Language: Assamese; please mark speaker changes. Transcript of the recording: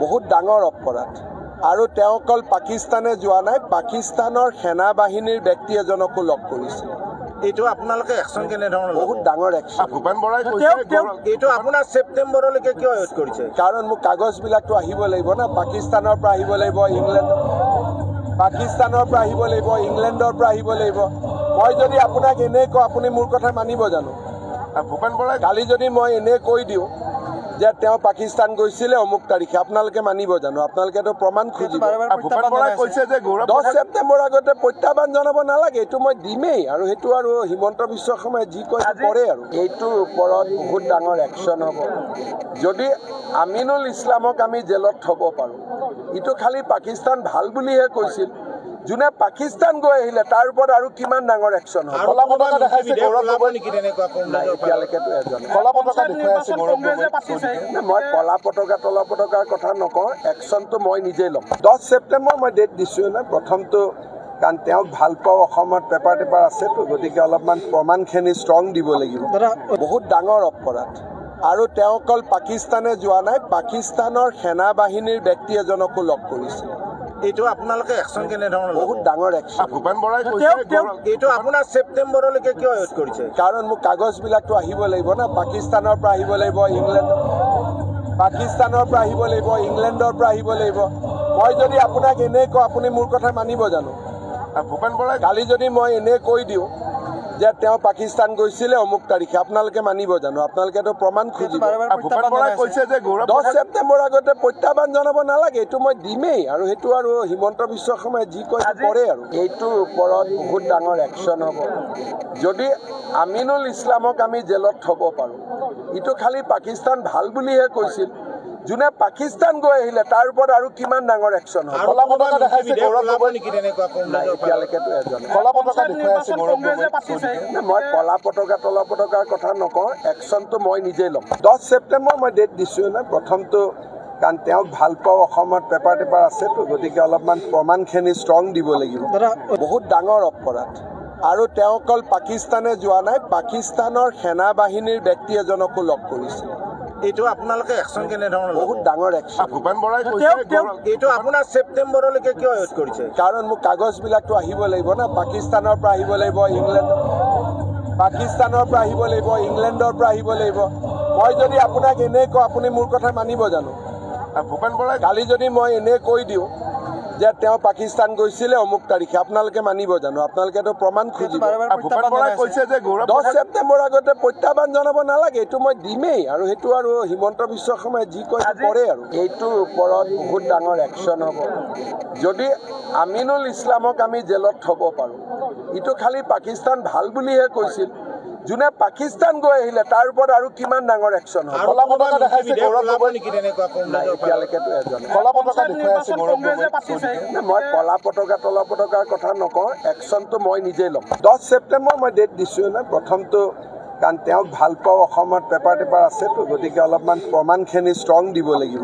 Speaker 1: বহুত ডাঙৰ অপৰাধ আৰু তেওঁ অকল পাকিস্তানে যোৱা নাই, পাকিস্তানৰ সেনা বাহিনীৰ ব্যক্তি এজনকো লগ কৰিছিল।
Speaker 2: এইটো আপোনালোকে একশ্যন কেনেধৰণৰ
Speaker 1: বহুত ডাঙৰ একশ্যন।
Speaker 3: ভূপেন বৰাই
Speaker 2: এইটো আপোনাৰ ছেপ্টেম্বৰলৈকে কিয় ৱেইট কৰিছে?
Speaker 1: কাৰণ মোক কাগজবিলাকতো আহিব লাগিব না, পাকিস্তানৰ পৰা আহিব লাগিব, পাকিস্তানৰ পৰা আহিব লাগিব, ইংলেণ্ডৰ পৰা আহিব লাগিব। মই যদি আপোনাক এনেই কওঁ আপুনি মোৰ কথা মানিব জানো?
Speaker 3: ভূপেন বৰাই
Speaker 1: কালি যদি মই এনেই কৈ দিওঁ যে তেওঁ পাকিস্তান গৈছিলে অমুক তাৰিখে, আপোনালোকে মানিব জানো? আপোনালোকেতো প্ৰমাণ খুজিব।
Speaker 3: ভূপেন বৰাই কৈছে যে
Speaker 1: 10 ছেপ্টেম্বৰ আগতে প্ৰত্যাহ্বান জনাব নালাগে, এইটো মই দিমেই। আৰু সেইটো আৰু হিমন্ত বিশ্ব শৰ্মাই যি কয় কৰে আৰু এইটোৰ ওপৰত বহুত ডাঙৰ একশ্যন হ'ব। যদি আমিনুল ইছলামক আমি জেলত থ'ব পাৰোঁ, এইটো খালি পাকিস্তান ভাল বুলিহে কৈছিল। যোনে পাকিস্তান গৈ আহিলে তাৰ ওপৰত আৰু কিমান ডাঙৰ একশ্যন হ'ব? এতিয়ালৈকেতো এজন মই কলা পতাকা তলা পতাকাৰ কথা নকওঁ, একশ্যনটো মই নিজেই ল'ম। 10 ছেপ্টেম্বৰ মই ডেট দিছোঁ না, প্ৰথমটো কাৰণ তেওঁক ভাল পাওঁ, অসমত পেপাৰ টেপাৰ আছেতো, গতিকে অলপমান প্ৰমাণখিনি ষ্ট্ৰং দিব লাগিব। বহুত ডাঙৰ অপৰাধ আৰু তেওঁ অকল পাকিস্তানে যোৱা নাই, পাকিস্তানৰ সেনা বাহিনীৰ ব্যক্তি এজনকো লগ কৰিছিল।
Speaker 2: এইটো আপোনালোকে একশ্যন কেনেধৰণৰ?
Speaker 1: বহুত ডাঙৰ একশ্যন।
Speaker 3: ভূপেন বৰাই
Speaker 2: এইটো আপোনাৰ ছেপ্টেম্বৰলৈকে কিয় ৱেইট কৰিছে?
Speaker 1: কাৰণ মোক কাগজবিলাকতো আহিব লাগিব না, পাকিস্তানৰ পৰা আহিব লাগিব, পাকিস্তানৰ পৰা আহিব লাগিব, ইংলেণ্ডৰ পৰা আহিব লাগিব। মই যদি আপোনাক এনেই কওঁ আপুনি মোৰ কথা মানিব জানো?
Speaker 3: ভূপেন বৰাই
Speaker 1: কালি যদি মই এনেই কৈ দিওঁ যে তেওঁ পাকিস্তান গৈছিলে অমুক তাৰিখে, আপোনালোকে মানিব জানো? আপোনালোকেতো প্ৰমাণ খুজিব।
Speaker 3: ভূপেন বৰাই কৈছে যে
Speaker 1: 10 ছেপ্টেম্বৰ আগতে প্ৰত্যাহ্বান জনাব নালাগে, এইটো মই দিমেই। আৰু সেইটো আৰু হিমন্ত বিশ্ব শৰ্মাই যি কয় কৰে আৰু এইটোৰ ওপৰত বহুত ডাঙৰ একশ্যন হ'ব। যদি আমিনুল ইছলামক আমি জেলত থ'ব পাৰোঁ, এইটো খালি পাকিস্তান ভাল বুলিহে কৈছিল। যোনে পাকিস্তান গৈ আহিলে তাৰ ওপৰত আৰু কিমান ডাঙৰ একশ্যন হ'ব? এতিয়ালৈকেতো এজন মই কলা পতাকা তলা পতাকাৰ কথা নকওঁ, একশ্যনটো মই নিজেই ল'ম। 10 ছেপ্টেম্বৰ মই ডেট দিছোঁ না, প্ৰথমটো কাৰণ তেওঁক ভাল পাওঁ, অসমত পেপাৰ টেপাৰ আছেতো, গতিকে অলপমান প্ৰমাণখিনি ষ্ট্ৰং দিব লাগিব। বহুত ডাঙৰ অপৰাধ আৰু তেওঁ অকল পাকিস্তানে যোৱা নাই, পাকিস্তানৰ সেনা বাহিনীৰ ব্যক্তি এজনকো লগ কৰিছিল।
Speaker 2: এইটো আপোনালোকে একশ্যন কেনেধৰণৰ?
Speaker 1: বহুত ডাঙৰ একশ্যন।
Speaker 3: ভূপেন বৰাই
Speaker 2: এইটো আপোনাৰ ছেপ্টেম্বৰলৈকে কিয় ৱেইট কৰিছে?
Speaker 1: কাৰণ মোক কাগজবিলাকতো আহিব লাগিব না, পাকিস্তানৰ পৰা আহিব লাগিব, পাকিস্তানৰ পৰা আহিব লাগিব, ইংলেণ্ডৰ পৰা আহিব লাগিব। মই যদি আপোনাক এনেই কওঁ আপুনি মোৰ কথা মানিব জানো?
Speaker 3: ভূপেন বৰাই
Speaker 1: কালি যদি মই এনেই কৈ দিওঁ যে তেওঁ পাকিস্তান গৈছিলে অমুক তাৰিখে, আপোনালোকে মানিব জানো? আপোনালোকেতো প্ৰমাণ খুজিব।
Speaker 3: ভূপেন বৰাই কৈছে যে
Speaker 1: 10 ছেপ্টেম্বৰ আগতে প্ৰত্যাহ্বান জনাব নালাগে, এইটো মই দিমেই। আৰু সেইটো আৰু হিমন্ত বিশ্ব শৰ্মাই যি কয় কৰে আৰু এইটোৰ ওপৰত বহুত ডাঙৰ একশ্যন হ'ব। যদি আমিনুল ইছলামক আমি জেলত থ'ব পাৰোঁ, এইটো খালি পাকিস্তান ভাল বুলিহে কৈছিল। যোনে পাকিস্তান গৈ আহিলে তাৰ ওপৰত আৰু কিমান ডাঙৰ একশ্যন হ'ব? এতিয়ালৈকেতো এজন মই কলা পতাকা তলা পতাকাৰ কথা নকওঁ, একশ্যনটো মই নিজেই ল'ম। 10 ছেপ্টেম্বৰ মই ডেট দিছোঁ না, প্ৰথমটো কাৰণ তেওঁক ভাল পাওঁ, অসমত পেপাৰ টেপাৰ আছেতো, গতিকে অলপমান প্ৰমাণখিনি ষ্ট্ৰং দিব লাগিব।